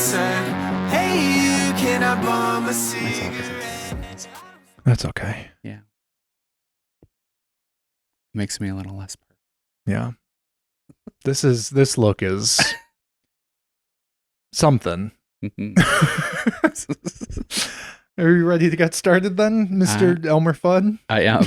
said, hey, you can I bomb a cigarette? That's okay. Yeah. Makes me a little less perfect. Yeah. This look is something. Are you ready to get started then, Mr. Elmer Fudd? I am.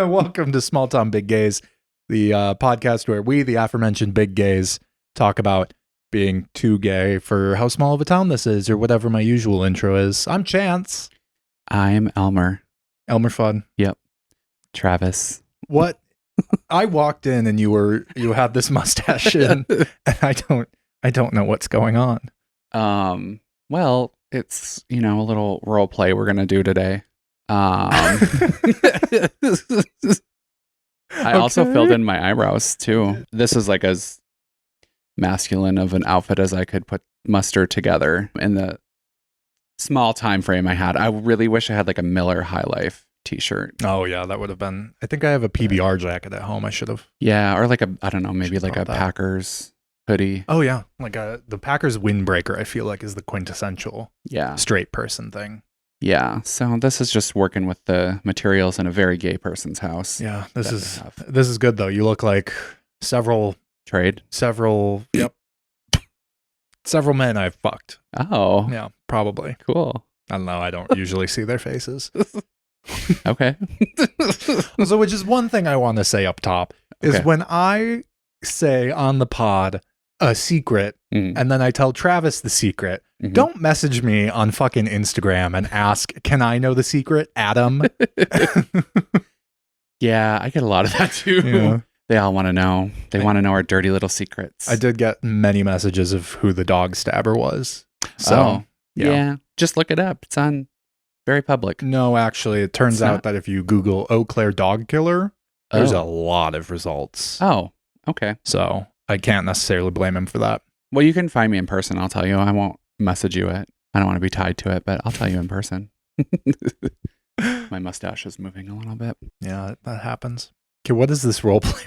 Welcome to Small Town Big Gays, the podcast where we, the aforementioned big gays, talk about being too gay for how small of a town this is, or whatever my usual intro is. I'm Chance. I'm Elmer. Elmer Fudd. Yep. Travis. What? I walked in and you had this mustache in, and I don't know what's going on. Well, it's, a little role play we're going to do today. I also filled in my eyebrows too. This is like as masculine of an outfit as I could muster together in the small time frame I had. I really wish I had like a Miller High Life t-shirt. Oh yeah, that would have been. I think I have a PBR jacket at home. I should have. Yeah, or like I don't know, maybe like a Packers hoodie. Oh yeah, like the Packers windbreaker. I feel like is the quintessential straight person thing. Yeah, so this is just working with the materials in a very gay person's house. Yeah, this is good though. You look like several yep. Several men I've fucked. Oh. Yeah, probably. Cool. I don't know. I don't usually see their faces. Okay. So, which is one thing I want to say up top is when I say on the pod a secret and then I tell Travis the secret, don't message me on fucking Instagram and ask, can I know the secret, Adam? Yeah, I get a lot of that too. Yeah. They all want to know. They want to know our dirty little secrets. I did get many messages of who the dog stabber was. So, yeah. Just look it up. It's on very public. No, actually, it turns out that if you Google Eau Claire dog killer, there's a lot of results. Oh, okay. So I can't necessarily blame him for that. Well, you can find me in person. I'll tell you. I won't message you it. I don't want to be tied to it, but I'll tell you in person. My mustache is moving a little bit. Yeah, that happens. Okay, what is this role play?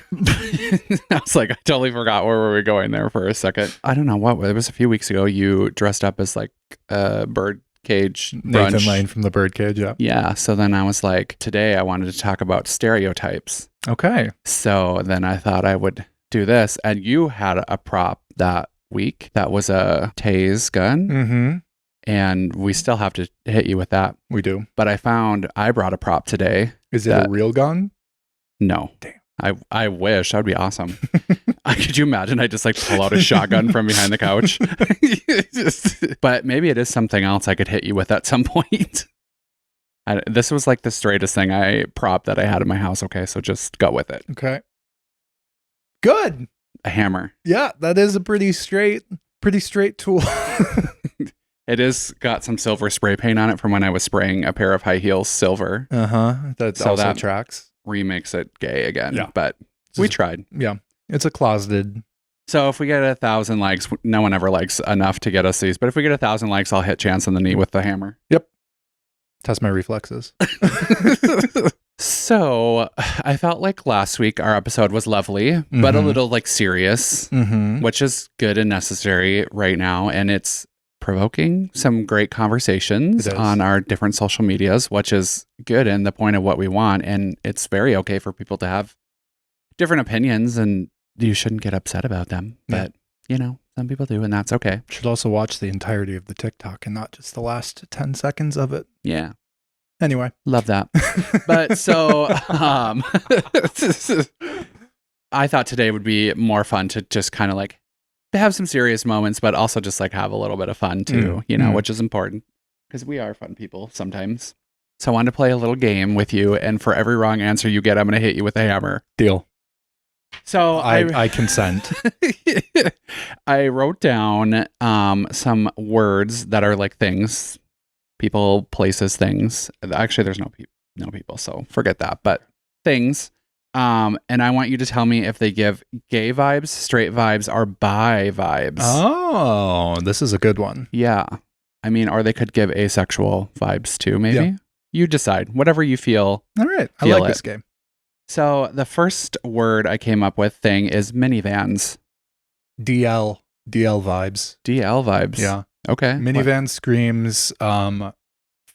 I was like, I totally forgot where were we going there for a second. I don't know what. It was a few weeks ago. You dressed up as like a bird cage brunch. Nathan Lane from the Birdcage, yeah. Yeah, so then I was like, today I wanted to talk about stereotypes. Okay. So then I thought I would do this, and you had a prop that week that was a tase gun. Mm-hmm. And we still have to hit you with that. We do. But I brought a prop today. Is it a real gun? No. Damn. I wish. That would be awesome. Could you imagine I just like pull out a shotgun from behind the couch? But maybe it is something else I could hit you with at some point. This was like the straightest prop that I had in my house. Okay, so just go with it. Okay. Good. A hammer. Yeah, that is a pretty straight tool. It is got some silver spray paint on it from when I was spraying a pair of high heels silver. That also tracks. Remakes it gay again. Yeah. But we tried. Yeah. It's a closeted. So if we get 1,000 likes, no one ever likes enough to get us these. But if we get 1,000 likes, I'll hit Chance in the knee with the hammer. Yep. Test my reflexes. So I felt like last week our episode was lovely, but a little like serious, which is good and necessary right now. And it's provoking some great conversations on our different social medias, which is good and the point of what we want. And it's very okay for people to have different opinions, and you shouldn't get upset about them. But, some people do, and that's okay. Should also watch the entirety of the TikTok and not just the last 10 seconds of it. Yeah. Anyway. Love that. But so I thought today would be more fun to just kind of like to have some serious moments, but also just like have a little bit of fun too, which is important because we are fun people sometimes. So I wanted to play a little game with you, and for every wrong answer you get, I'm going to hit you with a hammer. Deal. So I consent. I wrote down some words that are like things, people, places, things. Actually, there's no people, so forget that. But things. And I want you to tell me if they give gay vibes, straight vibes, or bi vibes. Oh, this is a good one. Yeah. I mean, or they could give asexual vibes too, maybe. Yeah. You decide. Whatever you feel. All right. I like this game. So the first word I came up with is minivans. DL vibes. DL vibes. Yeah. Okay. Minivan screams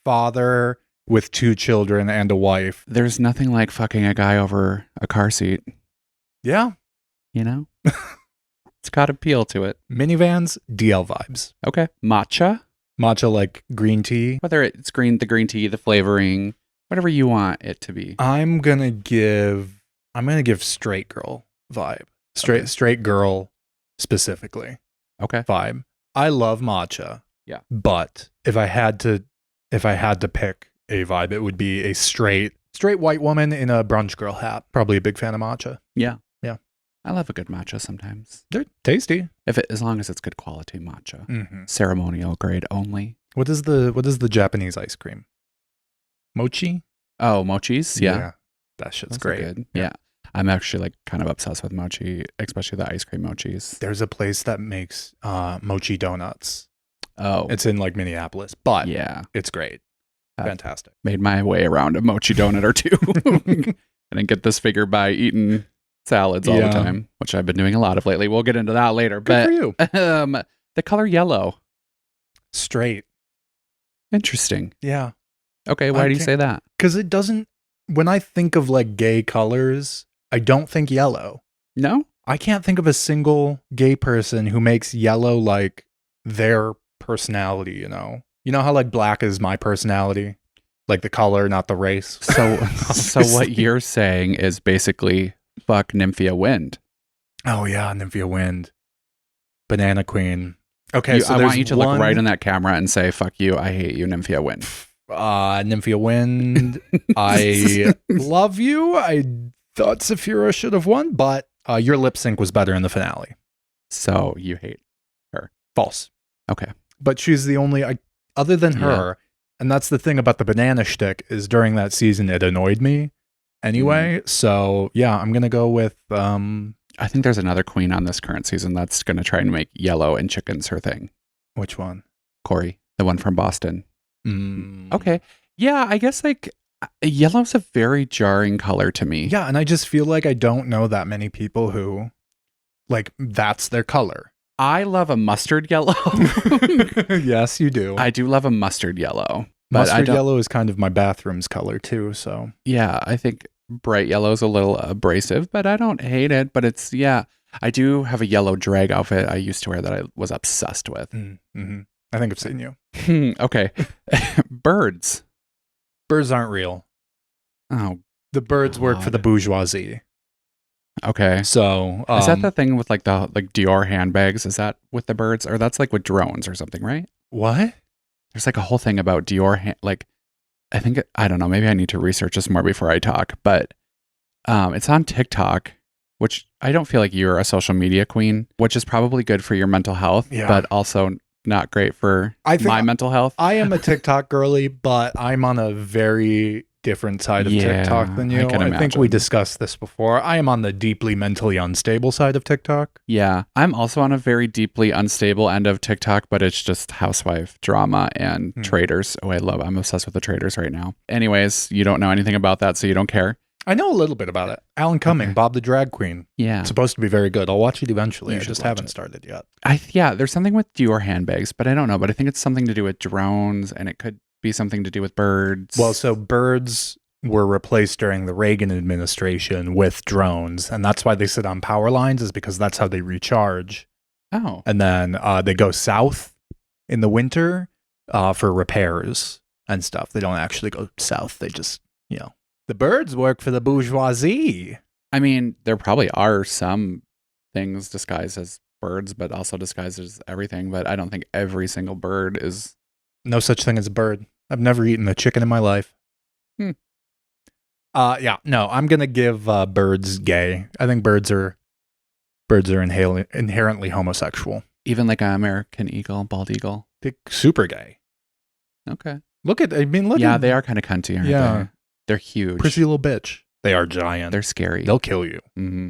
father with 2 children and a wife. There's nothing like fucking a guy over a car seat. Yeah. You know? It's got appeal to it. Minivans, DL vibes. Okay. Matcha? Matcha like green tea. Whether it's the green tea, the flavoring, whatever you want it to be. I'm gonna give straight girl vibe. Straight girl specifically. Okay. Vibe. I love matcha. Yeah. But if I had to pick a vibe, it would be a straight white woman in a brunch girl hat. Probably a big fan of matcha. Yeah. Yeah. I love a good matcha sometimes. They're tasty. As long as it's good quality matcha. Mm-hmm. Ceremonial grade only. What is the Japanese ice cream? Mochi? Oh, mochis? Yeah. That shit's Those are great. good. Yeah. I'm actually like kind of obsessed with mochi, especially the ice cream mochis. There's a place that makes mochi donuts. Oh. It's in like Minneapolis, but yeah, it's great. Fantastic. Made my way around a mochi donut or two. I didn't get this figure by eating salads all the time, which I've been doing a lot of lately. We'll get into that later. Good for you. The color yellow. Straight. Interesting. Yeah. Okay, why do you say that? Because it doesn't, when I think of like gay colors, I don't think yellow. No? I can't think of a single gay person who makes yellow like their personality, you know? You know how like black is my personality? Like the color, not the race. So what you're saying is basically fuck Nymphia Wind. Oh yeah, Nymphia Wind. Banana Queen. Okay, so I want you to look right in that camera and say, fuck you, I hate you, Nymphia Wind. Nymphia Wind, I love you. I thought Saphira should have won, but your lip sync was better in the finale. So you hate her. False. Okay. But she's the only, other than her, and that's the thing about the banana shtick, is during that season it annoyed me anyway. So yeah, I'm going to go with... I think there's another queen on this current season that's going to try and make yellow and chickens her thing. Which one? Corey, the one from Boston. Okay. Yeah, I guess like yellow's a very jarring color to me. Yeah, and I just feel like I don't know that many people who, like, that's their color. I love a mustard yellow. Yes, you do. I do love a mustard yellow. But mustard yellow is kind of my bathroom's color too, so. Yeah, I think bright yellow is a little abrasive, but I don't hate it. But it's, yeah, I do have a yellow drag outfit I used to wear that I was obsessed with. Mm-hmm. I think I've seen you. Okay. Birds. Birds aren't real. Oh, the birds work for the bourgeoisie. Okay. So is that the thing with like the Dior handbags? Is that with the birds, or that's like with drones or something, right? What? There's like a whole thing about Dior I think I don't know. Maybe I need to research this more before I talk. But it's on TikTok, which I don't feel like you're a social media queen, which is probably good for your mental health, but also not great for my mental health. I am a TikTok girly, but I'm on a very different side of TikTok than you. I think we discussed this before. I am on the deeply mentally unstable side of TikTok. Yeah. I'm also on a very deeply unstable end of TikTok, but it's just housewife drama and traders. Oh, I'm obsessed with the traders right now. Anyways, you don't know anything about that, so you don't care. I know a little bit about it. Alan Cumming, Bob the Drag Queen. Yeah. It's supposed to be very good. I'll watch it eventually. I just haven't started yet. There's something with Dior handbags, but I don't know. But I think it's something to do with drones, and it could be something to do with birds. Well, so birds were replaced during the Reagan administration with drones, and that's why they sit on power lines, is because that's how they recharge. Oh. And then they go south in the winter for repairs and stuff. They don't actually go south. They just, the birds work for the bourgeoisie. I mean, there probably are some things disguised as birds, but also disguised as everything. But I don't think every single bird is. No such thing as a bird. I've never eaten a chicken in my life. No, I'm going to give birds gay. I think birds are inherently homosexual. Even like an American eagle, bald eagle. They're super gay. Okay. Look at. Yeah, they are kind of cunty, aren't they? They're huge. Prissy little bitch. They are giant. They're scary. They'll kill you. Mm-hmm.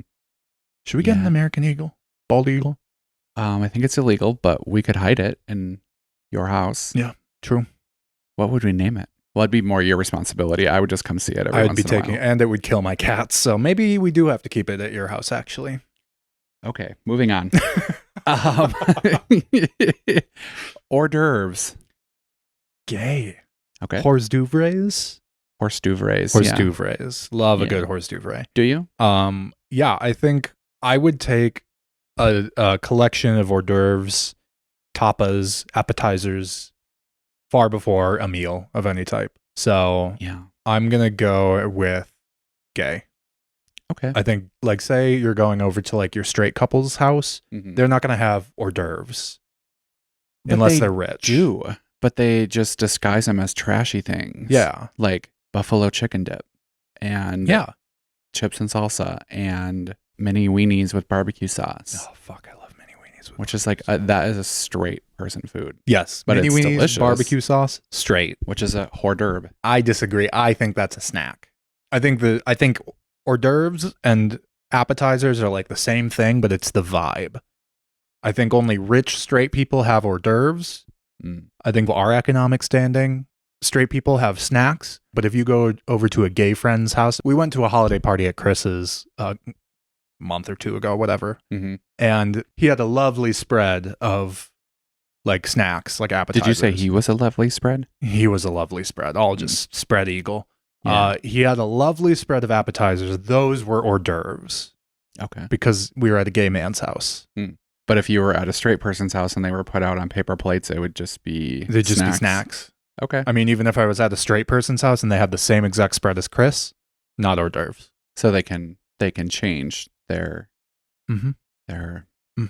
Should we get an American eagle? Bald eagle? I think it's illegal, but we could hide it in your house. Yeah, true. What would we name it? Well, it'd be more your responsibility. I would just come see it every once in a while. And it would kill my cats. So maybe we do have to keep it at your house, actually. Okay, moving on. Um, hors d'oeuvres. Gay. Okay. Hors d'oeuvres. Hors d'oeuvres. Hors yeah. d'oeuvres. Love a Yeah. good hors d'oeuvre. Do you? Yeah, I think I would take a collection of hors d'oeuvres, tapas, appetizers, far before a meal of any type. So Yeah. I'm gonna go with gay. Okay. I think, like, say you're going over to like your straight couple's house, Mhm. they're not gonna have hors d'oeuvres But unless they they're rich. do, but they just disguise them as trashy things. Yeah. Like buffalo chicken dip and Yeah. chips and salsa and mini weenies with barbecue sauce, Oh fuck, I love mini weenies. which is like that is a straight person food, Yes, but mini it's weenies, delicious. barbecue sauce, straight. which is a hors d'oeuvre. I disagree. I think that's a snack. I think hors d'oeuvres and appetizers are like the same thing, but it's the vibe. I think only rich straight people have hors d'oeuvres. Mm. I think our economic standing, straight people have snacks. But if you go over to a gay friend's house, we went to a holiday party at Chris's a month or two ago, whatever, Mhm. and he had a lovely spread of like snacks, like appetizers. Did you say he was a lovely spread? He was a lovely spread, all just spread eagle. Yeah. He had a lovely spread of appetizers. Those were hors d'oeuvres Okay. because we were at a gay man's house. But if you were at a straight person's house and they were put out on paper plates, it would just be They'd just be snacks. Okay. I mean, even if I was at a straight person's house and they had the same exact spread as Chris, not hors d'oeuvres. So they can change their Mhm.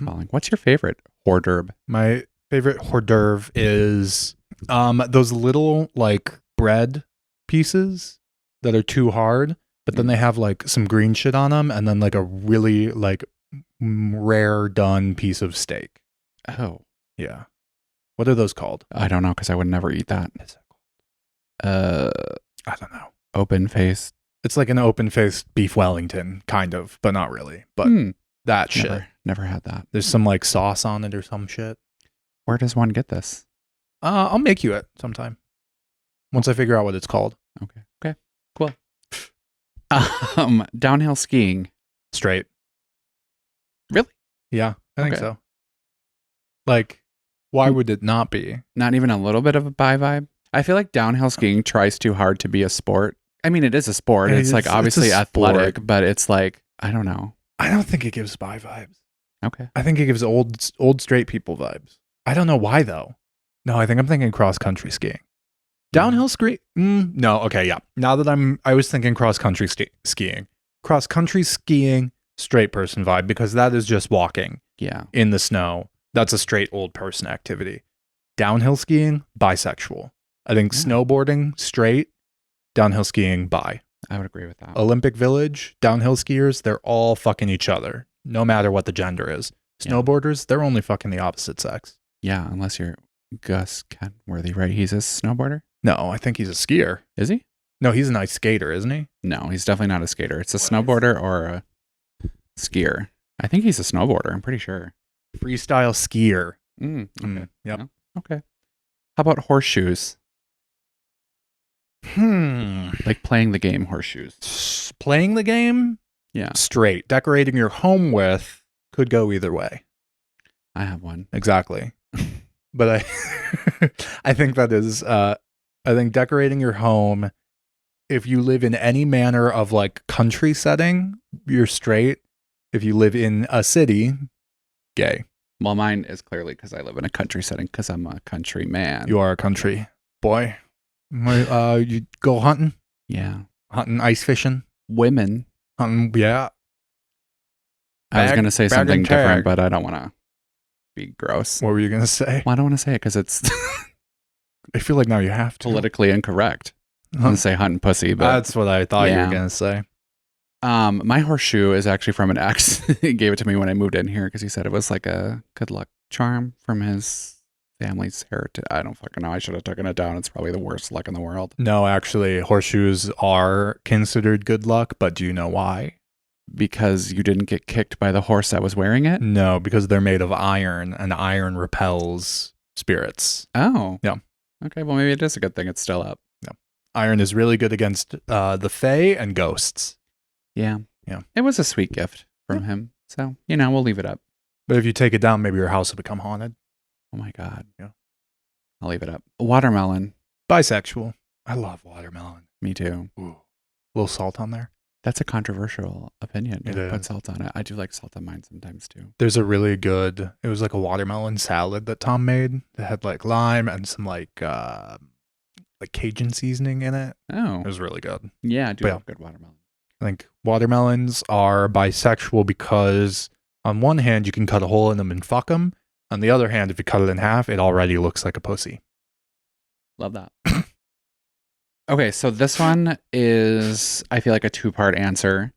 calling. What's your favorite hors d'oeuvre? My favorite hors d'oeuvre is those little like bread pieces that are too hard, but then they have like some green shit on them and then like a really like rare done piece of steak. Oh, Yeah. What are those called? I don't know because I would never eat that. I don't know. Open faced. It's like an open-faced beef Wellington, kind of, but not really. But that shit. Never had that. There's some like sauce on it or some shit. Where does one get this? I'll make you it sometime. Once I figure out what it's called. Okay. Cool. Downhill skiing. Straight. Really? Yeah, I think Okay. so. Like, why would it not be? Not even a little bit of a bi vibe. I feel like downhill skiing tries too hard to be a sport. I mean, it is a sport. It's like obviously athletic, but it's like, I don't know. I don't think it gives bi vibes. Okay. I think it gives old straight people vibes. I don't know why though. No, I think I'm thinking cross country skiing. Downhill skiing? No, okay, yeah. Now that I was thinking cross country skiing. Cross country skiing, straight person vibe, because that is just walking Yeah. in the snow. That's a straight old person activity. Downhill skiing, bisexual. I think snowboarding, straight. Downhill skiing, bi. I would agree with that. Olympic Village, downhill skiers, they're all fucking each other, no matter what the gender is. Yeah. Snowboarders, they're only fucking the opposite sex. Yeah, unless you're Gus Kenworthy, right? He's a snowboarder? No, I think he's a skier. Is he? No, he's an ice skater, isn't he? No, he's definitely not a skater. It's a snowboarder or a skier. I think he's a snowboarder. I'm pretty sure. Freestyle skier. Okay. Yep. Yeah. Okay. How about horseshoes? Like playing the game horseshoes. Playing the game? Yeah. Straight. Decorating your home with could go either way. I have one. Exactly. But I think that is, I think decorating your home, if you live in any manner of like country setting, you're straight. If you live in a city, gay. Well, mine is clearly because I live in a country setting because I'm a country man. You are a country boy. You go hunting? Yeah. Hunting, ice fishing? Women. Hunting, yeah. I was going to say bag something and tag. different, but I don't want to be gross. What were you going to say? Well, I don't want to say it because it's I feel like now you have to. politically incorrect. I'm going to say hunt and pussy, but That's what I thought you Yeah. were going to say. my horseshoe is actually from an ex. He gave it to me when I moved in here because he said it was like a good luck charm from his family's heritage. I don't fucking know. I should have taken it down. It's probably the worst luck in the world. No, actually, horseshoes are considered good luck, but do you know why? Because you didn't get kicked by the horse that was wearing it? No, because they're made of iron, and iron repels spirits. Oh. Yeah. Okay, well, maybe it is a good thing it's still up. Iron is really good against the fae and ghosts. Yeah. Yeah. It was a sweet gift from him. So, we'll leave it up. But if you take it down, maybe your house will become haunted. Oh my God. Yeah. I'll leave it up. Watermelon. Bisexual. I love watermelon. Me too. Ooh. A little salt on there. That's a controversial opinion. It Put is. salt on it. I do like salt on mine sometimes too. There's a really good, it was like a watermelon salad that Tom made that had like lime and some like Cajun seasoning in it. Oh. It was really good. Yeah, I do love good watermelon. I think watermelons are bisexual because on one hand, you can cut a hole in them and fuck them. On the other hand, if you cut it in half, it already looks like a pussy. Love that. Okay, so this one is, I feel like, a two-part answer.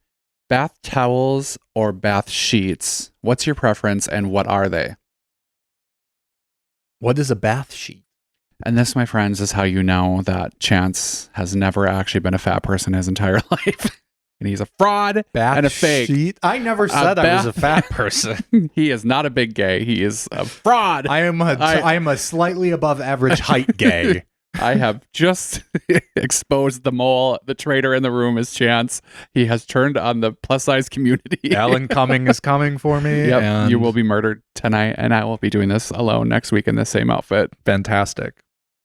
Bath towels or bath sheets? What's your preference and what are they? What is a bath sheet? And this, my friends, is how you know that Chance has never actually been a fat person his entire life. And he's a fraud Bath and a fake. sheet? I never said I was a fat person. He is not a big gay. He is a fraud. I am a slightly above average height gay. I have just exposed the mole. The traitor in the room is Chance. He has turned on the plus size community. Alan Cumming is coming for me. Yep, and you will be murdered tonight, and I will be doing this alone next week in the same outfit. Fantastic.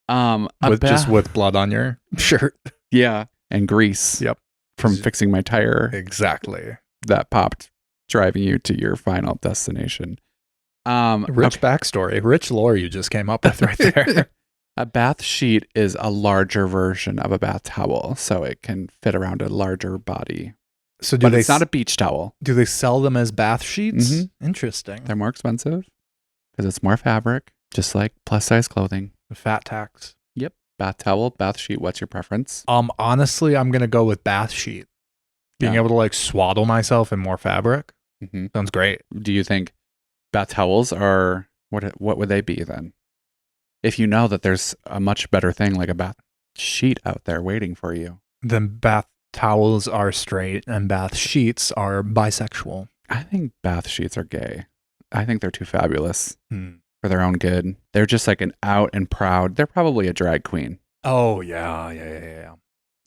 Just with blood on your shirt. Yeah, and grease. Yep. From fixing my tire. Exactly. That popped, driving you to your final destination. Rich backstory. Rich lore you just came up with right there. A bath sheet is a larger version of a bath towel, so it can fit around a larger body. So it's not a beach towel. Do they sell them as bath sheets? Mm-hmm. Interesting. They're more expensive because it's more fabric, just like plus size clothing. The fat tax. Yep. Bath towel, bath sheet. What's your preference? Honestly, I'm gonna go with bath sheet. Being able to like swaddle myself in more fabric sounds great. Do you think bath towels are what would they be then? If you know that there's a much better thing like a bath sheet out there waiting for you. Then bath towels are straight and bath sheets are bisexual. I think bath sheets are gay. I think they're too fabulous for their own good. They're just like an out and proud. They're probably a drag queen. Oh, yeah.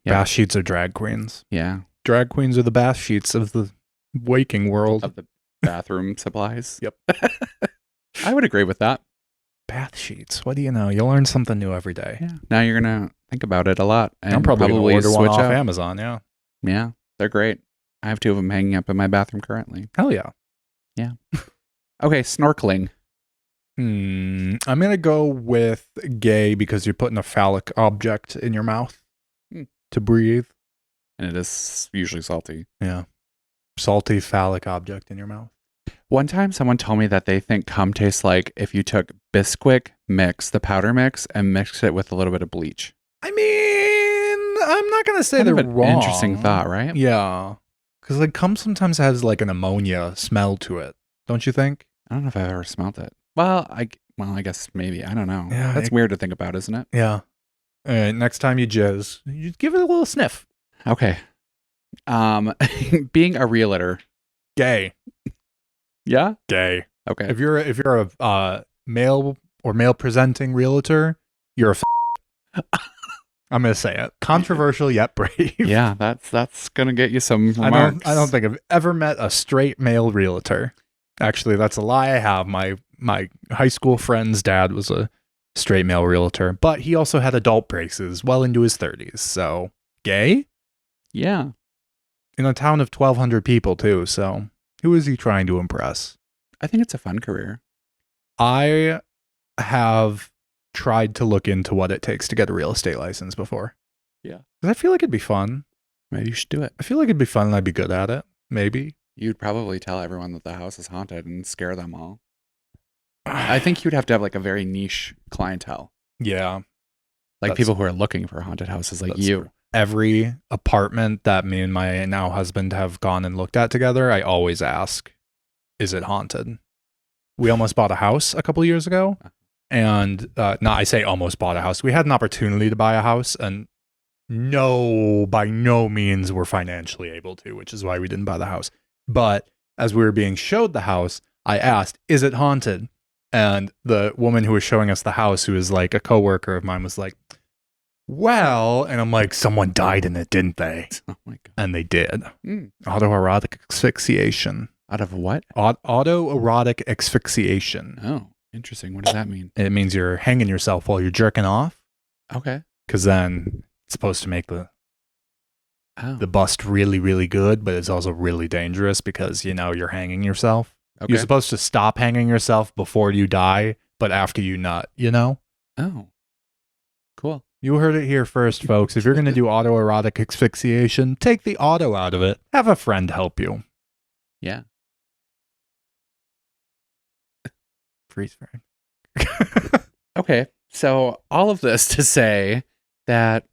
Bath sheets are drag queens. Yeah. Drag queens are the bath sheets of the waking world. Of the bathroom supplies. Yep. I would agree with that. Bath sheets. What do you know? You'll learn something new every day. Yeah. Now you're going to think about it a lot. And I'm probably going to order one off out. Amazon, yeah. Yeah, they're great. I have 2 of them hanging up in my bathroom currently. Hell yeah. Yeah. Okay, snorkeling. I'm going to go with gay because you're putting a phallic object in your mouth to breathe. And it is usually salty. Yeah. Salty phallic object in your mouth. One time someone told me that they think cum tastes like if you took Bisquick mix, the powder mix, and mixed it with a little bit of bleach. I mean, I'm not going to say Kind they're of an wrong. Interesting thought, right? Yeah. Because like cum sometimes has like an ammonia smell to it. Don't you think? I don't know if I've ever smelled it. Well, I guess maybe. I don't know. Yeah, That's weird to think about, isn't it? Yeah. All right, next time you jizz, you give it a little sniff. Okay. Being a realtor. Gay. Yeah? Gay. Okay. If you're a male or male presenting realtor, you're a I'm gonna say it. Controversial yet brave. Yeah, that's gonna get you some remarks. I don't think I've ever met a straight male realtor. Actually, that's a lie. I have my high school friend's dad was a straight male realtor, but he also had adult braces well into his 30s. So gay? Yeah. In a town of 1,200 people too. So who is he trying to impress? I think it's a fun career. I have tried to look into what it takes to get a real estate license before. Yeah. Because I feel like it'd be fun. Maybe you should do it. I feel like it'd be fun and I'd be good at it. Maybe. You'd probably tell everyone that the house is haunted and scare them all. I think you'd have to have like a very niche clientele. Yeah. Like people who are looking for haunted houses like you. True. Every apartment that me and my now husband have gone and looked at together, I always ask, is it haunted? We almost bought a house a couple years ago. And I say almost bought a house. We had an opportunity to buy a house and by no means were financially able to, which is why we didn't buy the house. But as we were being showed the house, I asked, is it haunted? And the woman who was showing us the house, who is like a coworker of mine, was like, well, and I'm like, someone died in it, didn't they? Oh my God. And they did. Autoerotic asphyxiation. Out of what? Autoerotic asphyxiation. Oh, interesting. What does that mean? It means you're hanging yourself while you're jerking off. Okay. Because then it's supposed to make the bust really, really good, but it's also really dangerous because, you're hanging yourself. Okay. You're supposed to stop hanging yourself before you die, but after you nut, Oh, cool. You heard it here first, folks. If you're going to do autoerotic asphyxiation, take the auto out of it. Have a friend help you. Yeah. Freeze frame. Okay. So all of this to say that,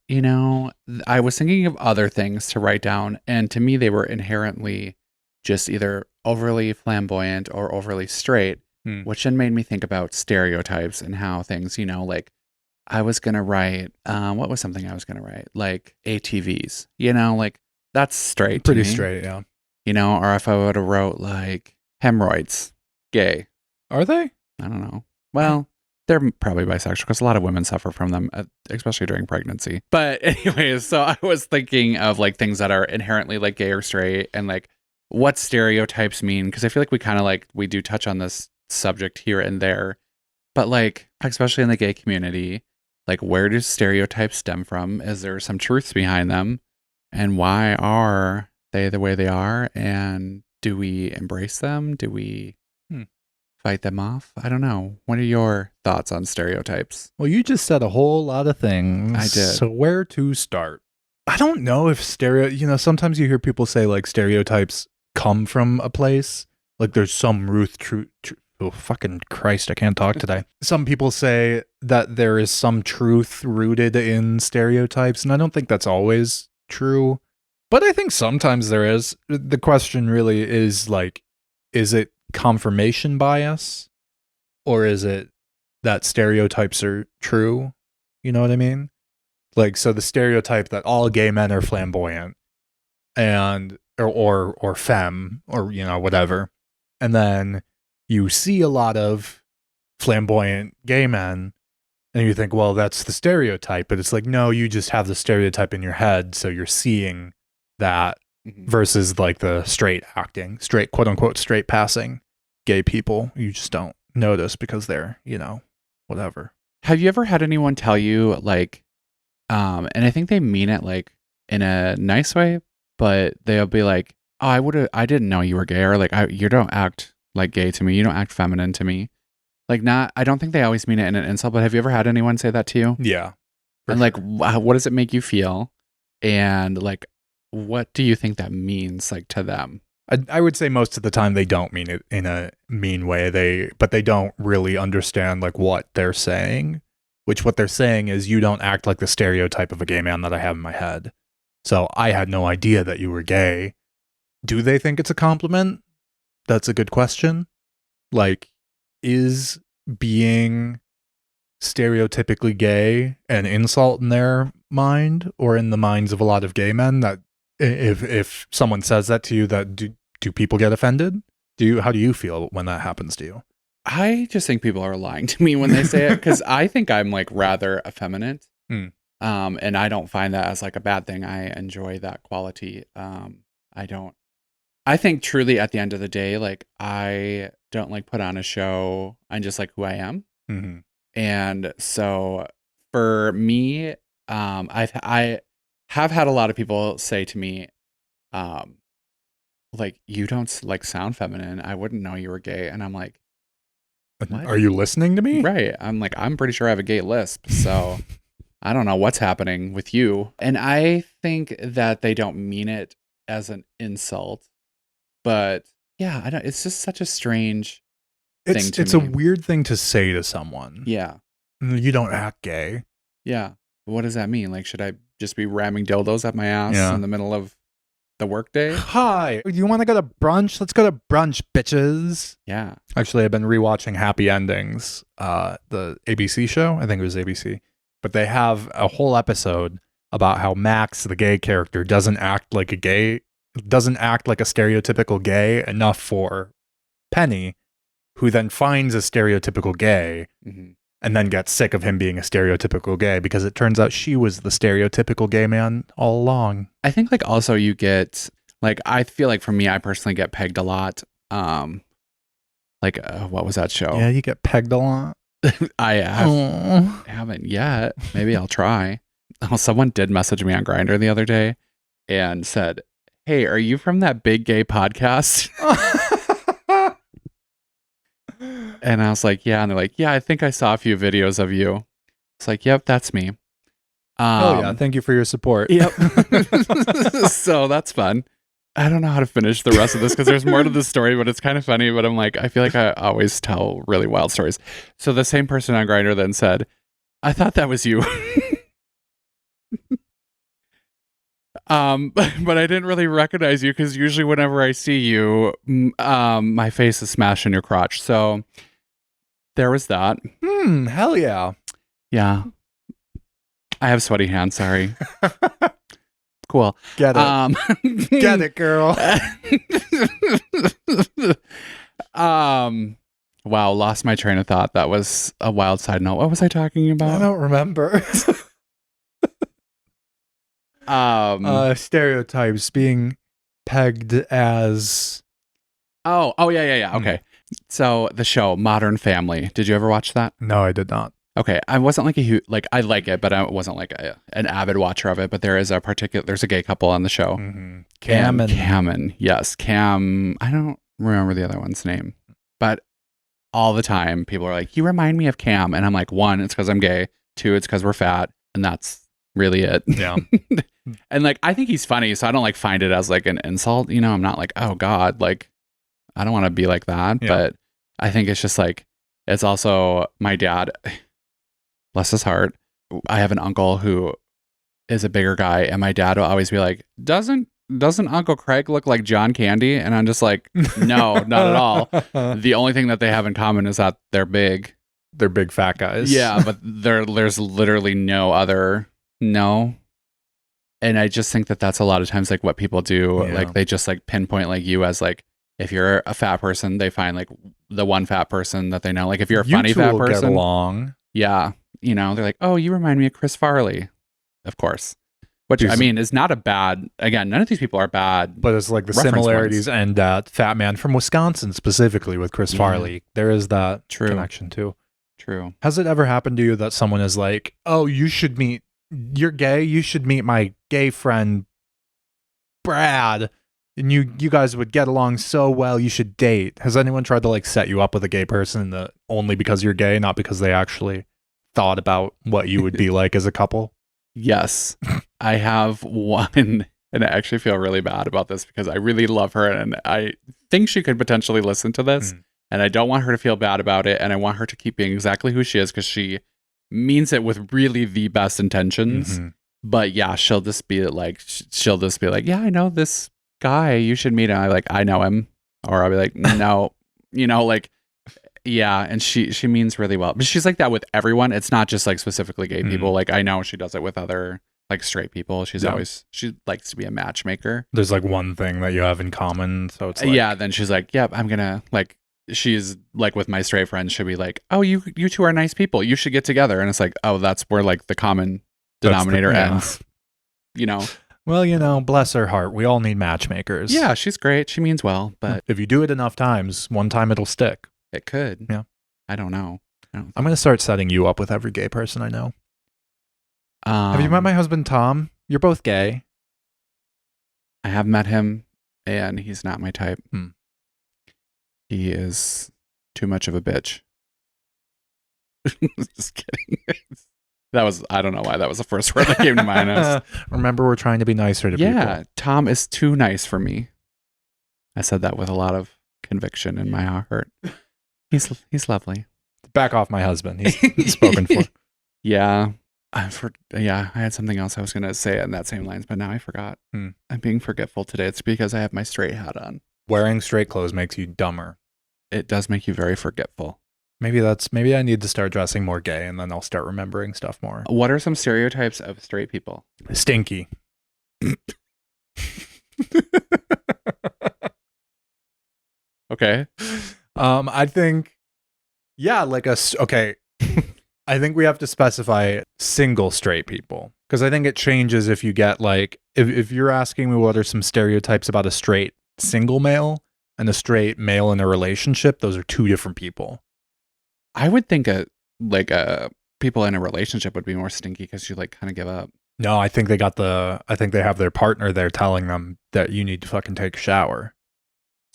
I was thinking of other things to write down, and to me, they were inherently just either overly flamboyant or overly straight, which then made me think about stereotypes and how things, like I was going to write, what was something I was going to write? Like ATVs, like that's straight. Pretty straight, yeah. Or if I would have wrote like hemorrhoids, gay. Are they? I don't know. Well, they're probably bisexual because a lot of women suffer from them, especially during pregnancy. But anyways, so I was thinking of like things that are inherently like gay or straight and like what stereotypes mean. Because I feel like we kind of we do touch on this subject here and there. But like, especially in the gay community, like where do stereotypes stem from? Is there some truths behind them? And why are they the way they are? And do we embrace them? Do we fight them off? I don't know. What are your thoughts on stereotypes? Well, you just said a whole lot of things. I did. So where to start? I don't know if sometimes you hear people say like stereotypes come from a place. Like there's some oh, fucking Christ, I can't talk today. Some people say that there is some truth rooted in stereotypes, and I don't think that's always true. But I think sometimes there is. The question really is like, is it confirmation bias? Or is it that stereotypes are true? You know what I mean? Like, so the stereotype that all gay men are flamboyant and or femme or whatever, and then you see a lot of flamboyant gay men and you think, well, that's the stereotype, but it's like, no, you just have the stereotype in your head, so you're seeing that versus like the straight quote unquote straight passing gay people you just don't notice because they're whatever. Have you ever had anyone tell you like and I think they mean it like in a nice way, but they'll be like, oh, I didn't know you were gay, or like you don't act like gay to me, you don't act feminine to me. Like I don't think they always mean it in an insult, but have you ever had anyone say that to you? Yeah. And like what does it make you feel? And like what do you think that means like to them? I would say most of the time they don't mean it in a mean way. But they don't really understand like what they're saying, which what they're saying is you don't act like the stereotype of a gay man that I have in my head. So I had no idea that you were gay. Do they think it's a compliment? That's a good question. Like, is being stereotypically gay an insult in their mind or in the minds of a lot of gay men? That if someone says that to you, that do people get offended? How do you feel when that happens to you? I just think people are lying to me when they say it, because I think I'm like rather effeminate. And I don't find that as like a bad thing. I enjoy that quality. I think truly at the end of the day, like I don't like put on a show. I'm just like who I am. Mm-hmm. And so for me, I have had a lot of people say to me, like, you don't like sound feminine. I wouldn't know you were gay. And I'm like, what? Are you listening to me? Right. I'm like, I'm pretty sure I have a gay lisp. So I don't know what's happening with you. And I think that they don't mean it as an insult. But yeah, it's just such a strange thing to me. It's a weird thing to say to someone. Yeah. You don't act gay. Yeah. What does that mean? Like, should I just be ramming dildos up my ass in the middle of the workday? Hi. Do you want to go to brunch? Let's go to brunch, bitches. Yeah. Actually, I've been rewatching Happy Endings, the ABC show. I think it was ABC. But they have a whole episode about how Max, the gay character, doesn't act like a stereotypical gay enough for Penny, who then finds a stereotypical gay and then gets sick of him being a stereotypical gay because it turns out she was the stereotypical gay man all along. I think like also you get, like, I feel like for me, I personally get pegged a lot what was that show? Yeah, you get pegged a lot. I haven't yet. Maybe I'll try. Oh, someone did message me on Grindr the other day and said, "Hey, are you from that big gay podcast?" And I was like, "Yeah." And they're like, "Yeah, I think I saw a few videos of you." It's like, "Yep, that's me." Oh yeah, thank you for your support. Yep. So that's fun. I don't know how to finish the rest of this because there's more to the story, but it's kind of funny. But I'm like, I feel like I always tell really wild stories. So the same person on Grindr then said, "I thought that was you." But I didn't really recognize you because usually whenever I see you, my face is smashed in your crotch. So there was that. Hell yeah. Yeah. I have sweaty hands, sorry. Cool. Get it. Get it, girl. Wow, lost my train of thought. That was a wild side note. What was I talking about? I don't remember. Stereotypes, being pegged as yeah. Okay. So the show Modern Family. Did you ever watch that? No, I did not. Okay, I wasn't like a huge, like, I like it, but I wasn't like an avid watcher of it. But there's a gay couple on the show. Mm-hmm. Cam and Cameron. Yes, Cam. I don't remember the other one's name, but all the time people are like, "You remind me of Cam," and I'm like, 1, it's because I'm gay. 2, it's because we're fat, and that's really it. Yeah. And like, I think he's funny, so I don't like find it as like an insult. You know, I'm not like, oh God, like, I don't want to be like that. Yeah. But I think it's just like, it's also my dad. Bless his heart. I have an uncle who is a bigger guy, and my dad will always be like, doesn't Uncle Craig look like John Candy? And I'm just like, no, not at all. The only thing that they have in common is that they're big. They're big fat guys. Yeah, but there's literally no. And I just think that that's a lot of times like what people do. Yeah. Like they just like pinpoint like you as like, if you're a fat person, they find like the one fat person that they know. Like if you're a funny fat person, get along. Yeah. You know, they're like, "Oh, you remind me of Chris Farley," of course. Which, I mean, is not a bad, again, none of these people are bad. But it's like the similarities and Fat Man from Wisconsin specifically with Chris Farley. There is that connection too. True. Has it ever happened to you that someone is like, "Oh, you're gay, you should meet my gay friend, Brad. And you guys would get along so well, you should date." Has anyone tried to like set you up with a gay person only because you're gay, not because they actually thought about what you would be like as a couple? Yes. I have one, and I actually feel really bad about this because I really love her and I think she could potentially listen to this, and I don't want her to feel bad about it, and I want her to keep being exactly who she is because she means it with really the best intentions. But yeah, she'll just be like, "Yeah, I know this guy, you should meet him." I'm like, "I know him." Or I'll be like, "No." You know, like, yeah, and she means really well. But she's like that with everyone. It's not just like specifically gay people. Like I know she does it with other like straight people. She likes to be a matchmaker. There's like one thing that you have in common. So it's like, yeah, then she's like, "Yep, I'm gonna like," she's like with my straight friends, she'll be like, "Oh, you two are nice people. You should get together." And it's like, oh, that's where like the common denominator ends. You know? Well, you know, bless her heart. We all need matchmakers. Yeah, she's great. She means well, but if you do it enough times, one time it'll stick. It could. Yeah. I don't know. I'm going to start setting you up with every gay person I know. Have you met my husband, Tom? You're both gay. I have met him, and he's not my type. He is too much of a bitch. Just kidding. I don't know why that was the first word that came to mind. Remember, we're trying to be nicer to people. Yeah, Tom is too nice for me. I said that with a lot of conviction in my heart. He's lovely. Back off my husband. He's spoken for. Yeah. I had something else I was going to say in that same lines, but now I forgot. I'm being forgetful today. It's because I have my straight hat on. Wearing straight clothes makes you dumber. It does make you very forgetful. Maybe I need to start dressing more gay, and then I'll start remembering stuff more. What are some stereotypes of straight people? Stinky. Okay. I think, yeah, okay. I think we have to specify single straight people, because I think it changes if you get like, if you're asking me what are some stereotypes about a straight single male, and a straight male in a relationship, those are two different people. I would think people in a relationship would be more stinky because you like kind of give up. No, I think they have their partner there telling them that you need to fucking take a shower.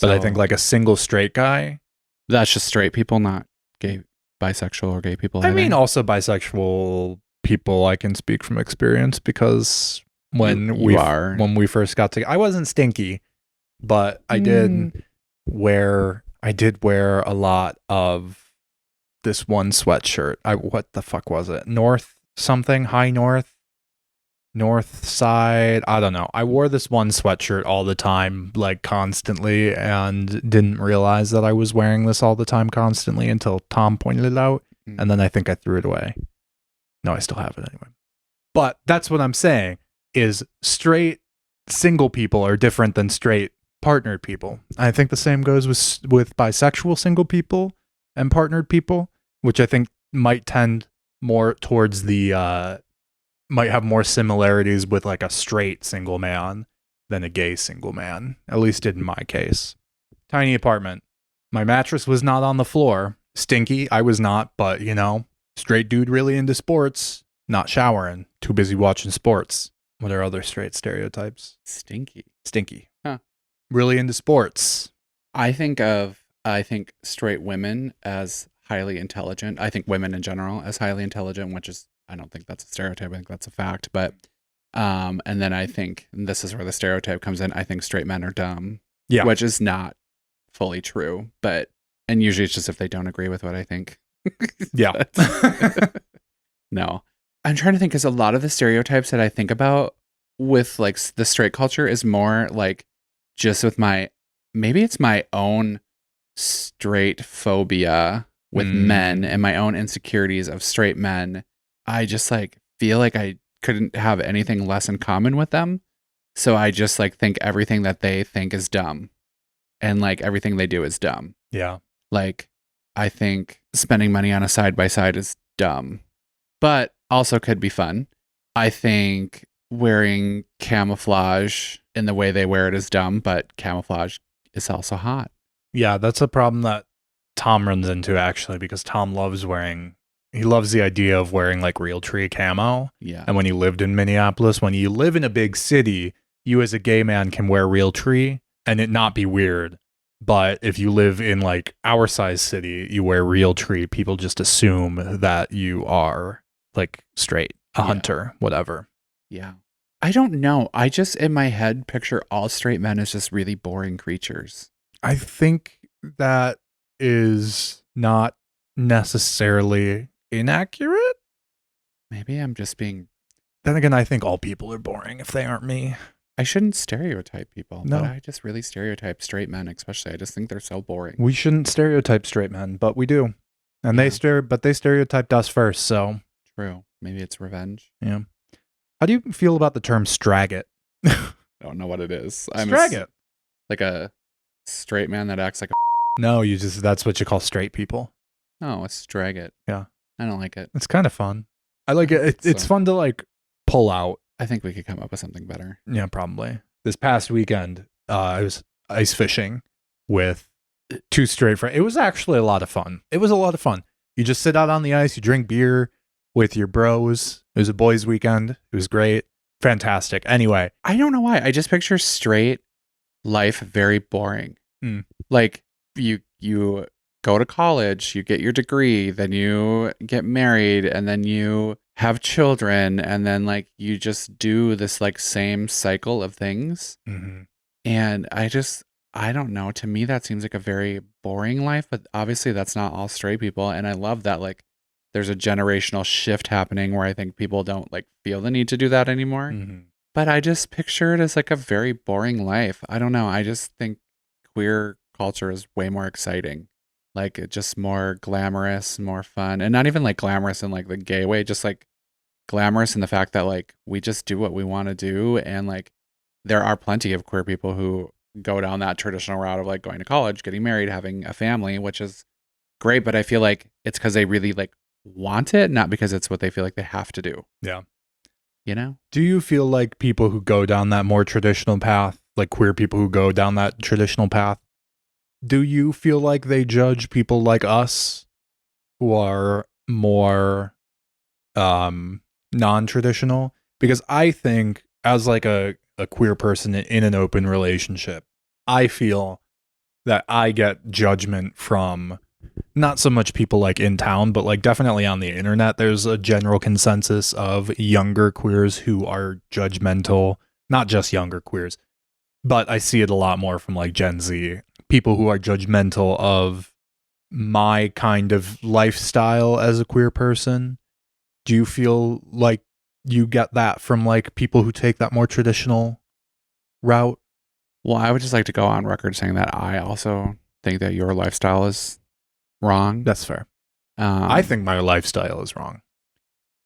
But I think like a single straight guy. That's just straight people, not gay, bisexual, or gay people. I mean, also bisexual people, I can speak from experience because when we first got together, I wasn't stinky, but I did wear a lot of this one sweatshirt. What the fuck was it? North side, I don't know. I wore this one sweatshirt all the time, like constantly, and didn't realize that I was wearing this all the time constantly until Tom pointed it out, and then I think I threw it away. No, I still have it anyway. But that's what I'm saying, is straight single people are different than straight partnered people. I think the same goes with bisexual single people and partnered people, which I think might tend more towards might have more similarities with like a straight single man than a gay single man, at least in my case. Tiny apartment. My mattress was not on the floor. Stinky, I was not, but straight dude really into sports, not showering, too busy watching sports. What are other straight stereotypes? Stinky. Huh. Really into sports. I think straight women as highly intelligent. I think women in general as highly intelligent, which is, I don't think that's a stereotype. I think that's a fact. But, and then I think, and this is where the stereotype comes in, I think straight men are dumb. Yeah. Which is not fully true. And usually it's just if they don't agree with what I think. Yeah. No. I'm trying to think, because a lot of the stereotypes that I think about with like the straight culture is more like just with maybe it's my own straight phobia with men and my own insecurities of straight men. I just like feel like I couldn't have anything less in common with them. So I just like think everything that they think is dumb and like everything they do is dumb. Yeah. Like I think spending money on a side by side is dumb, but also could be fun. I think wearing camouflage in the way they wear it is dumb, but camouflage is also hot. Yeah, that's a problem that Tom runs into actually, because Tom loves the idea of wearing like Realtree camo. Yeah. And when he lived in Minneapolis, when you live in a big city, you as a gay man can wear Realtree and it not be weird. But if you live in like our size city, you wear Realtree, people just assume that you are like straight, a hunter, whatever. Yeah. I don't know. I just in my head picture all straight men as just really boring creatures. I think that is not necessarily inaccurate. Maybe I'm just being... Then again, I think all people are boring if they aren't me. I shouldn't stereotype people, no. But I just really stereotype straight men, especially. I just think they're so boring. We shouldn't stereotype straight men, but we do. And they stereotyped us first, so... True. Maybe it's revenge. Yeah. How do you feel about the term straggot? I don't know what it is. Straggot. Like a straight man that acts like a... No, that's what you call straight people. Oh, a straggot. Yeah. I don't like it. It's kind of fun. I like it. It's fun to like pull out. I think we could come up with something better. Yeah, probably. This past weekend, I was ice fishing with two straight friends. It was actually a lot of fun. You just sit out on the ice, you drink beer with your bros. It was a boys' weekend. It was great. Fantastic. Anyway. I don't know why. I just picture straight life very boring. Like you go to college, you get your degree, then you get married, and then you have children, and then like you just do this like same cycle of things. Mm-hmm. And I don't know. To me, that seems like a very boring life, but obviously that's not all straight people. And I love that like there's a generational shift happening where I think people don't like feel the need to do that anymore. Mm-hmm. But I just picture it as like a very boring life. I don't know. I just think queer culture is way more exciting. Like it's just more glamorous, more fun. And not even like glamorous in like the gay way, just like glamorous in the fact that like we just do what we want to do. And like there are plenty of queer people who go down that traditional route of like going to college, getting married, having a family, which is great. But I feel like it's because they really like want it, not because it's what they feel like they have to do. Yeah. You know? Do you feel like people who go down that more traditional path, like queer people who go down that traditional path, do you feel like they judge people like us who are more non-traditional? Because I think as like a queer person in an open relationship, I feel that I get judgment from not so much people like in town, but like definitely on the internet. There's a general consensus of younger queers who are judgmental, not just younger queers, but I see it a lot more from like Gen Z, people who are judgmental of my kind of lifestyle as a queer person. Do you feel like you get that from like people who take that more traditional route? Well, I would just like to go on record saying that I also think that your lifestyle is wrong. That's fair. I think my lifestyle is wrong.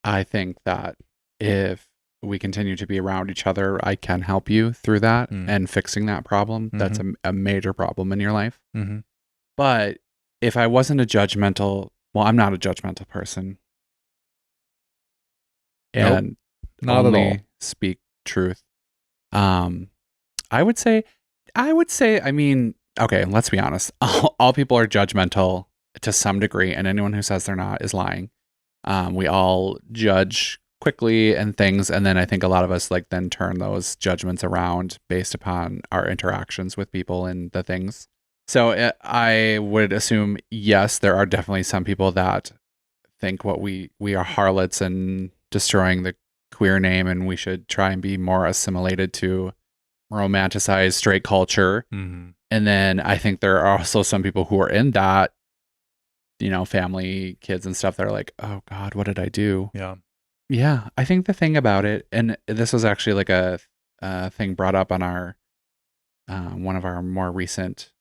I think that if we continue to be around each other, I can help you through that and fixing that problem. Mm-hmm. That's a major problem in your life. Mm-hmm. But if I wasn't I'm not a judgmental person. Nope, and not only at all. Speak truth. I would say, I mean, okay, let's be honest. All people are judgmental to some degree, and anyone who says they're not is lying. We all judge quickly and things, and then I think a lot of us like then turn those judgments around based upon our interactions with people and the things. So I would assume, yes, there are definitely some people that think we are harlots and destroying the queer name, and we should try and be more assimilated to romanticized straight culture. Mm-hmm. And then I think there are also some people who are in that, family, kids and stuff that are like, oh God, what did I do? Yeah. I think the thing about it, and this was actually like a thing brought up on our one of our more recent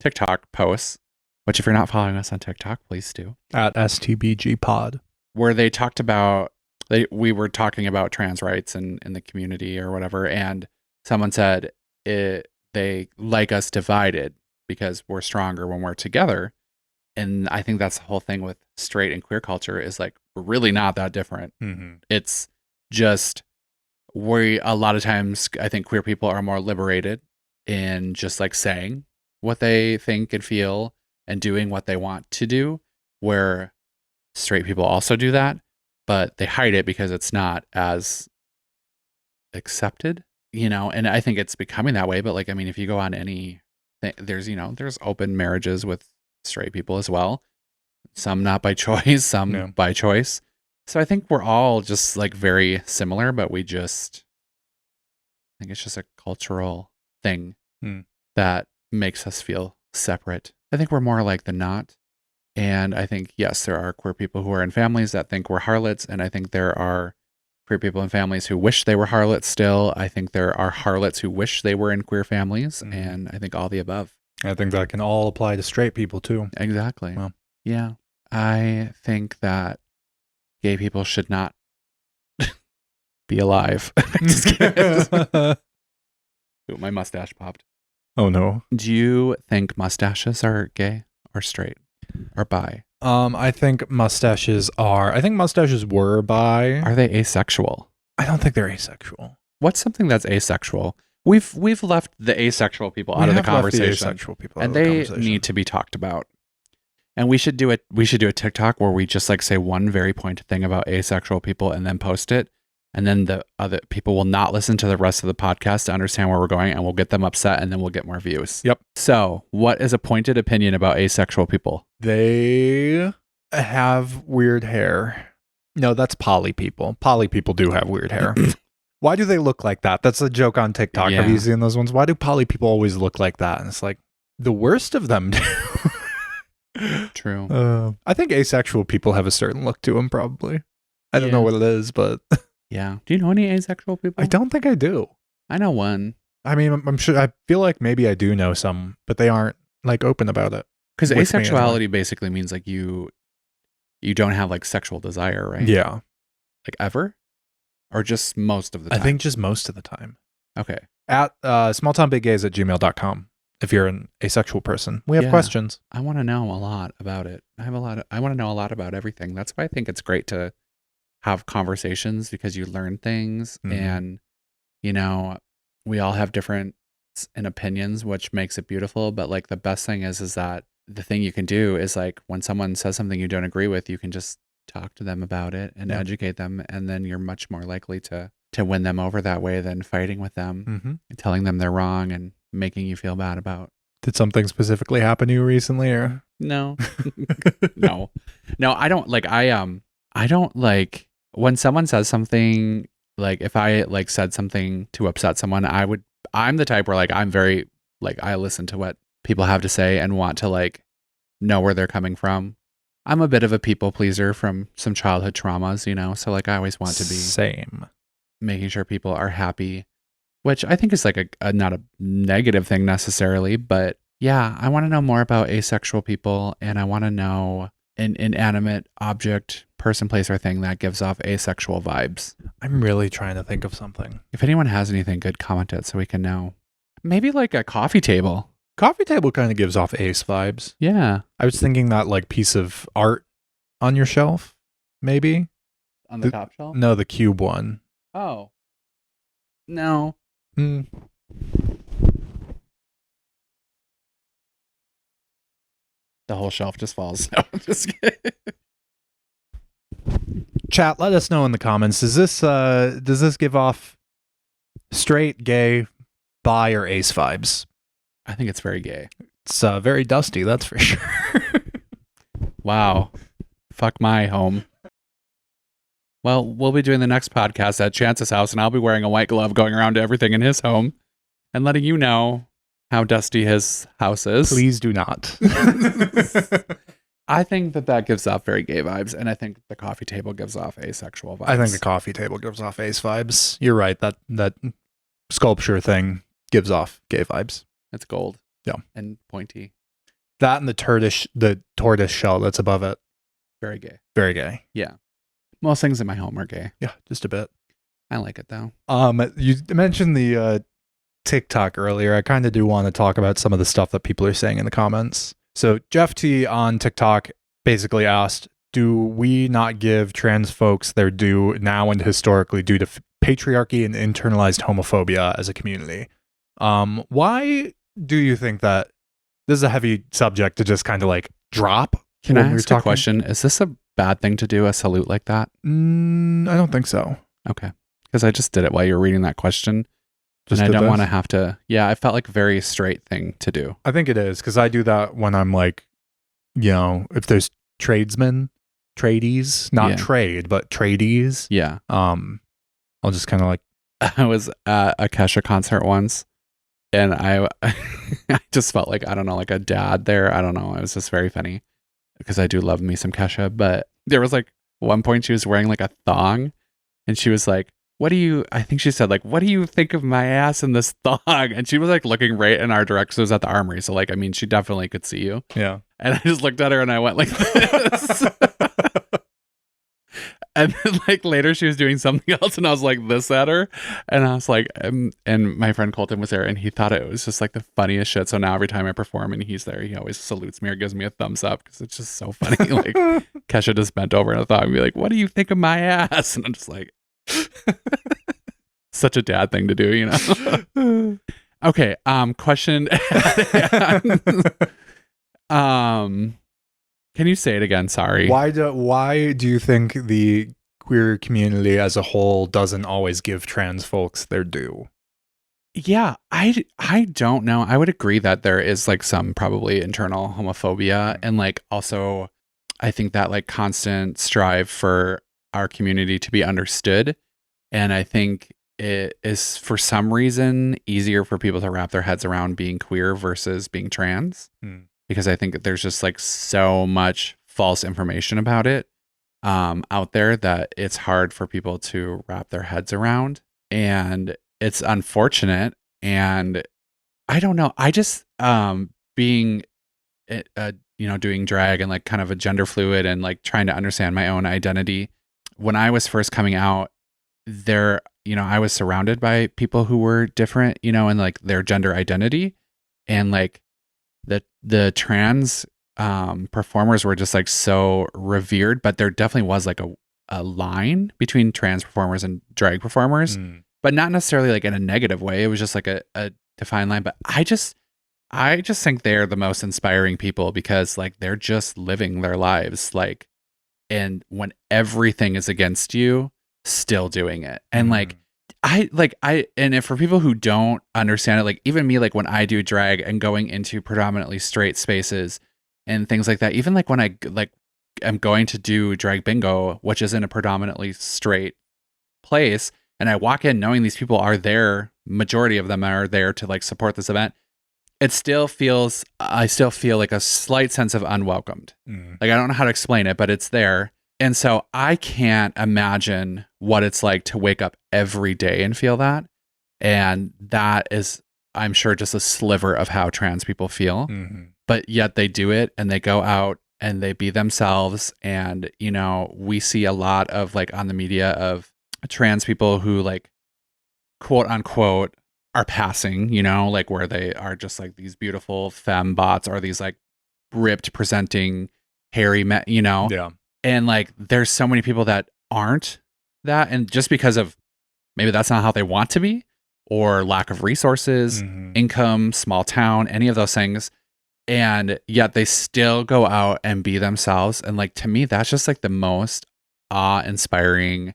TikTok posts, which if you're not following us on TikTok, please do. At STBG pod. Where they talked about, we were talking about trans rights in the community or whatever, and someone said they like us divided because we're stronger when we're together. And I think that's the whole thing with straight and queer culture is like, we're really not that different. Mm-hmm. It's just, a lot of times I think queer people are more liberated in just like saying what they think and feel and doing what they want to do, where straight people also do that, but they hide it because it's not as accepted, and I think it's becoming that way. But like, I mean, if you go on any, there's open marriages with straight people as well. Some not by choice, some by choice. So I think we're all just like very similar, but I think it's just a cultural thing that makes us feel separate. I think we're more alike than not. And I think, yes, there are queer people who are in families that think we're harlots. And I think there are queer people in families who wish they were harlots still. I think there are harlots who wish they were in queer families. Mm-hmm. And I think all the above. I think that can all apply to straight people too. Exactly. Well, yeah. I think that gay people should not be alive. Just kidding. Ooh, my mustache popped. Oh no. Do you think mustaches are gay or straight or bi? I think mustaches were bi. Are they asexual? I don't think they're asexual. What's something that's asexual? We've left the asexual people out of the conversation. And they need to be talked about. And we should do a TikTok where we just like say one very pointed thing about asexual people and then post it. And then the other people will not listen to the rest of the podcast to understand where we're going, and we'll get them upset, and then we'll get more views. Yep. So what is a pointed opinion about asexual people? They have weird hair. No, that's poly people. Poly people do have weird hair. Why do they look like that? That's a joke on TikTok. Yeah. Have you seen those ones? Why do poly people always look like that? And it's like, the worst of them do. True. I think asexual people have a certain look to them, probably. I don't know what it is, but... Yeah. Do you know any asexual people? I don't think I do. I know one. I mean, I'm sure, I feel like maybe I do know some, but they aren't like open about it. Because asexuality basically means like you don't have like sexual desire, right? Yeah. Like ever? Or just most of the time? I think just most of the time. Okay. At smalltownbiggays@gmail.com. If you're an asexual person, we have questions. I want to know a lot about it. I want to know a lot about everything. That's why I think it's great to have conversations, because you learn things and we all have different thoughts and opinions, which makes it beautiful. But like the best thing is that the thing you can do is like when someone says something you don't agree with, you can just talk to them about it and educate them. And then you're much more likely to win them over that way than fighting with them and telling them they're wrong and making you feel bad about. Did something specifically happen to you recently or? No, no, I don't like, I don't like when someone says something, like if I like said something to upset someone, I'm the type where like, I'm very like, I listen to what people have to say and want to like know where they're coming from. I'm a bit of a people pleaser from some childhood traumas, you know? So like, I always want to be same, making sure people are happy, which I think is like a not a negative thing necessarily, but yeah, I want to know more about asexual people, and I want to know an inanimate object, person, place, or thing that gives off asexual vibes. I'm really trying to think of something. If anyone has anything good, comment it so we can know. Maybe like a coffee table. Coffee table kind of gives off ace vibes. Yeah. I was thinking that like piece of art on your shelf, maybe. On the top shelf? No, the cube one. Oh. No. The whole shelf just falls. No, I'm just kidding. Chat, let us know in the comments. Does this give off straight, gay, bi, or ace vibes? I think it's very gay. It's very dusty, that's for sure. Wow. Fuck my home. Well, we'll be doing the next podcast at Chance's house, and I'll be wearing a white glove going around to everything in his home and letting you know how dusty his house is. Please do not. I think that gives off very gay vibes, and I think the coffee table gives off asexual vibes. I think the coffee table gives off ace vibes. You're right. That sculpture thing gives off gay vibes. It's gold. Yeah. And pointy. That and the tortoise shell that's above it. Very gay. Very gay. Yeah. Most things in my home are gay. Yeah, just a bit. I like it though. You mentioned the TikTok earlier. I kind of do want to talk about some of the stuff that people are saying in the comments. So Jeff T on TikTok basically asked, do we not give trans folks their due now and historically due to patriarchy and internalized homophobia as a community? Why do you think that this is a heavy subject to just kind of like drop? Can I ask a question? Is this a bad thing to do, a salute like that? I don't think so. Okay. Because I just did it while you were reading that question. And I don't want to have to. Yeah, I felt like a very straight thing to do. I think it is because I do that when I'm like, you know, if there's tradies, not trade, but tradies. Yeah. I'll just kind of like. I was at a Kesha concert once, and I just felt like, I don't know, like a dad there. I don't know. It was just very funny because I do love me some Kesha. But there was like one point she was wearing like a thong, and she was like, I think she said like, what do you think of my ass in this thong? And she was like looking right in our direction. It was at the Armory. So like, I mean, she definitely could see you. Yeah. And I just looked at her and I went like this. And then like later she was doing something else and I was like this at her. And I was like, and my friend Colton was there and he thought it was just like the funniest shit. So now every time I perform and he's there, he always salutes me or gives me a thumbs up because it's just so funny. Like Kesha just bent over in a thong and be like, what do you think of my ass? And I'm just like, such a dad thing to do, you know. Okay, question. Can you say it again? Sorry. Why do you think the queer community as a whole doesn't always give trans folks their due? Yeah, I don't know. I would agree that there is like some probably internal homophobia, and like also I think that like constant strive for our community to be understood. And I think it is for some reason easier for people to wrap their heads around being queer versus being trans. Because I think there's just like so much false information about it out there that it's hard for people to wrap their heads around. And it's unfortunate. And I don't know. I just being, doing drag and like kind of a gender fluid and like trying to understand my own identity. When I was first coming out there, I was surrounded by people who were different, and like their gender identity, and like the trans performers were just like so revered, but there definitely was like a line between trans performers and drag performers, but not necessarily like in a negative way. It was just like a fine line. But I just think they're the most inspiring people because like they're just living their lives like, and when everything is against you, still doing it. And like and if for people who don't understand it, like even me, like when I do drag and going into predominantly straight spaces and things like that, even like when I like am going to do drag bingo, which is in a predominantly straight place, and I walk in knowing these people are there, majority of them are there to like support this event, I still feel like a slight sense of unwelcomed. Like I don't know how to explain it, but it's there. And so I can't imagine what it's like to wake up every day and feel that. And that is, I'm sure, just a sliver of how trans people feel. But yet they do it and they go out and they be themselves. And, you know, we see a lot of like on the media of trans people who like quote unquote are passing, you know, like where they are just like these beautiful femme bots or these like ripped presenting hairy men, you know? Yeah. And like, there's so many people that aren't that. And just because of maybe that's not how they want to be or lack of resources, income, small town, any of those things. And yet they still go out and be themselves. And like, to me, that's just like the most awe-inspiring,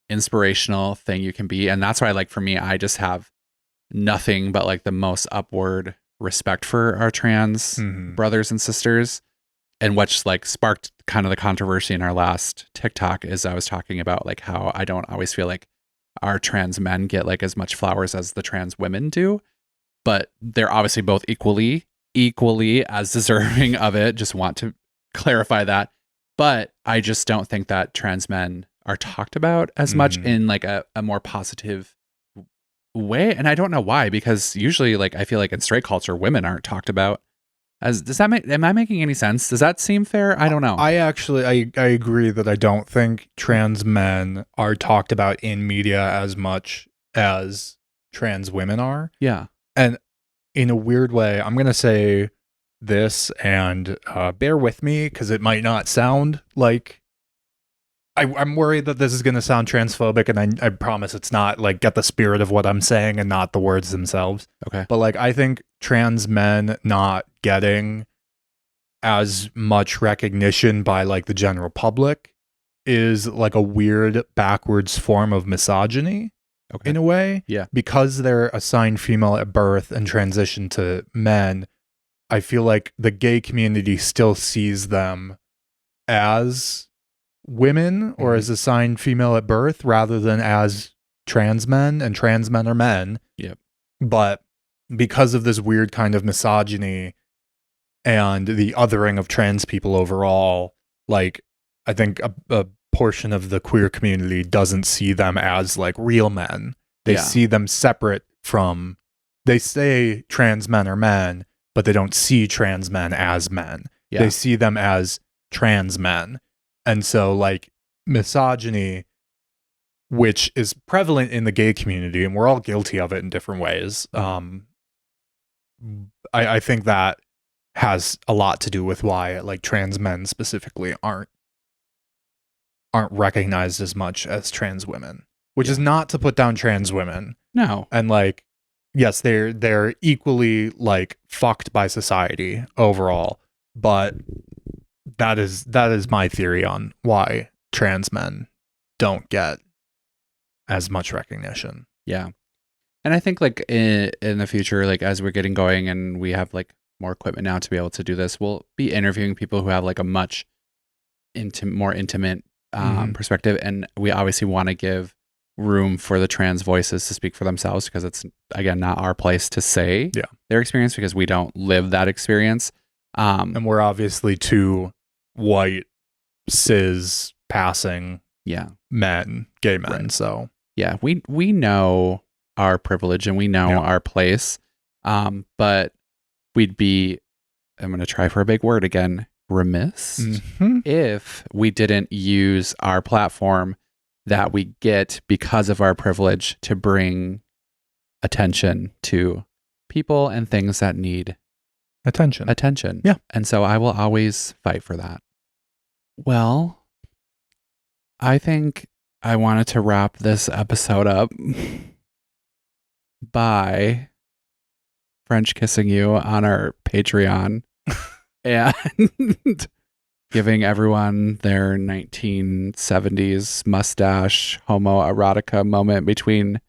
inspirational thing you can be. And that's why, like, for me, I just have nothing but like the most upward respect for our trans brothers and sisters. And which like sparked kind of the controversy in our last TikTok is I was talking about like how I don't always feel like our trans men get like as much flowers as the trans women do, but they're obviously both equally as deserving of it. Just want to clarify that. But I just don't think that trans men are talked about as much in like a more positive way. And I don't know why, because usually like I feel like in straight culture, women aren't talked about. Am I making any sense? Does that seem fair? I don't know. I agree that I don't think trans men are talked about in media as much as trans women are. Yeah. And in a weird way, I'm going to say this, and bear with me because it might not sound like I'm worried that this is going to sound transphobic, and I promise it's not. Like, get the spirit of what I'm saying and not the words themselves. Okay. But like, I think trans men not getting as much recognition by like the general public is like a weird backwards form of misogyny. Okay. In a way. Yeah. Because they're assigned female at birth and transition to men, I feel like the gay community still sees them as women or as assigned female at birth rather than as trans men, and trans men are men. Yep. But because of this weird kind of misogyny and the othering of trans people overall, like, I think a portion of the queer community doesn't see them as like real men. They see them separate from, they say trans men are men, but they don't see trans men as men. Yeah. They see them as trans men. And so like misogyny, which is prevalent in the gay community, and we're all guilty of it in different ways. I think that has a lot to do with why like trans men specifically aren't recognized as much as trans women, which is not to put down trans women. No. And like, yes, they're equally like fucked by society overall, but that is my theory on why trans men don't get as much recognition. Yeah. And I think like in the future, like as we're getting going and we have like more equipment now to be able to do this, we'll be interviewing people who have like a much more intimate perspective. And we obviously want to give room for the trans voices to speak for themselves, because it's, again, not our place to say their experience, because we don't live that experience. And we're obviously two white, cis, passing men, gay men. Right. So yeah, we know our privilege and we know our place. But we'd be, I'm going to try for a big word again, remiss if we didn't use our platform that we get because of our privilege to bring attention to people and things that need attention. Yeah. And so I will always fight for that. Well, I think I wanted to wrap this episode up by French kissing you on our Patreon and giving everyone their 1970s mustache homoerotica moment between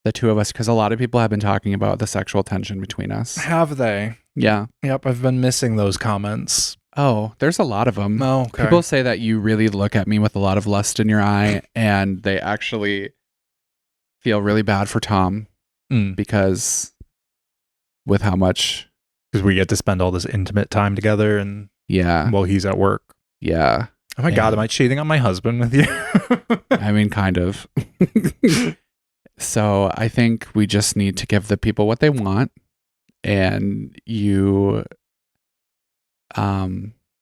the two of us, because a lot of people have been talking about the sexual tension between us. Have they? Yeah. Yep, I've been missing those comments. Oh, there's a lot of them. Oh, okay. People say that you really look at me with a lot of lust in your eye, and they actually feel really bad for Tom because with how much... Because we get to spend all this intimate time together and while he's at work. Yeah. Oh my God, am I cheating on my husband with you? I mean, kind of. So I think we just need to give the people what they want, and you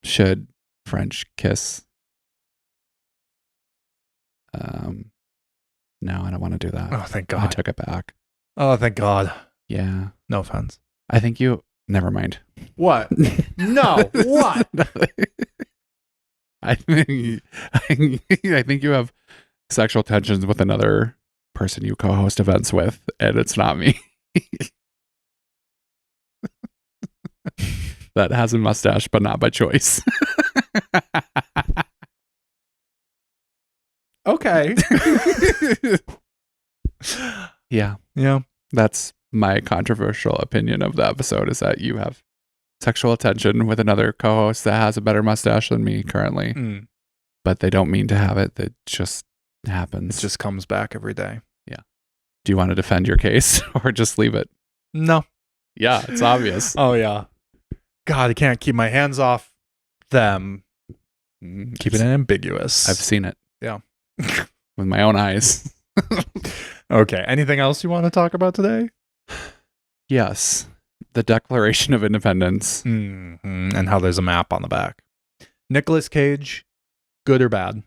should French kiss. No, I don't want to do that. Oh, thank God. I took it back. Oh, thank God. Yeah. No offense. I think you... Never mind. What? No. What? I think you have sexual tensions with another person you co-host events with, and it's not me. That has a mustache, but not by choice. Okay. Yeah. That's my controversial opinion of the episode, is that you have sexual tension with another co-host that has a better mustache than me currently. But they don't mean to have it. It just happens. It just comes back every day. Yeah. Do you want to defend your case or just leave it? No. Yeah, it's obvious. Oh, yeah. God, I can't keep my hands off them. Keeping it ambiguous. I've seen it. Yeah. With my own eyes. Okay. Anything else you want to talk about today? Yes. The Declaration of Independence. And how there's a map on the back. Nicolas Cage, good or bad?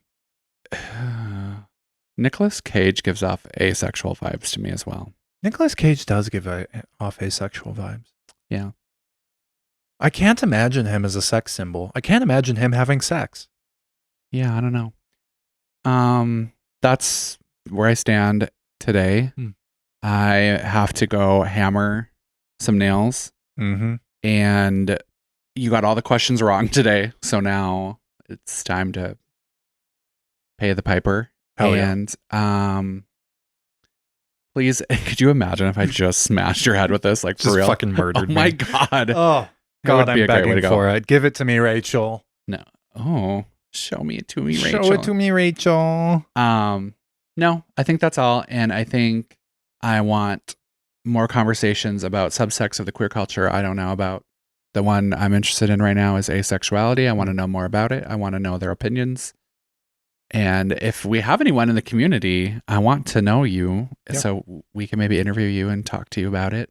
Nicolas Cage gives off asexual vibes to me as well. Nicolas Cage does give off asexual vibes. Yeah. I can't imagine him as a sex symbol. I can't imagine him having sex. Yeah, I don't know. That's where I stand today. I have to go hammer some nails. And you got all the questions wrong today. So now it's time to pay the piper. Hell and please, could you imagine if I just smashed your head with this? Like, for Just real? fucking murdered Oh me. my God. Oh, God, I'm begging for it. Give it to me, Rachel. No. Oh, show me it to me, Rachel. Show it to me, Rachel. No, I think that's all. And I think I want more conversations about subsects of the queer culture I don't know about. The one I'm interested in right now is asexuality. I want to know more about it. I want to know their opinions. And if we have anyone in the community, I want to know you so we can maybe interview you and talk to you about it.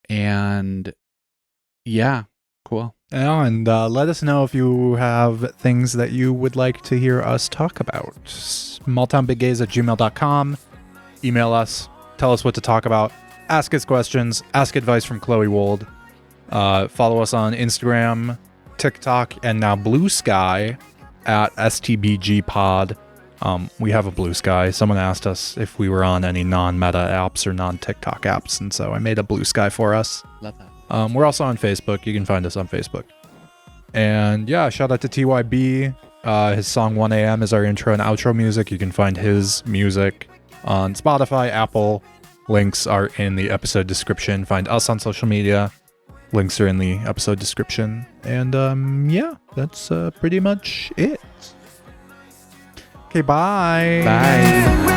And yeah, cool. Yeah, and let us know if you have things that you would like to hear us talk about. smalltownbiggays@gmail.com. Email us. Tell us what to talk about. Ask us questions. Ask advice from Chloe Wold. Follow us on Instagram, TikTok, and now Blue Sky at STBG Pod. We have a Blue Sky. Someone asked us if we were on any non-meta apps or non-TikTok apps, and so I made a Blue Sky for us. Love that. We're also on Facebook. You can find us on Facebook. And yeah, shout out to TYB. His song 1 a.m. is our intro and outro music. You can find his music on Spotify, Apple. Links are in the episode description. Find us on social media. Links are in the episode description. And yeah, that's pretty much it. Okay, bye. Bye.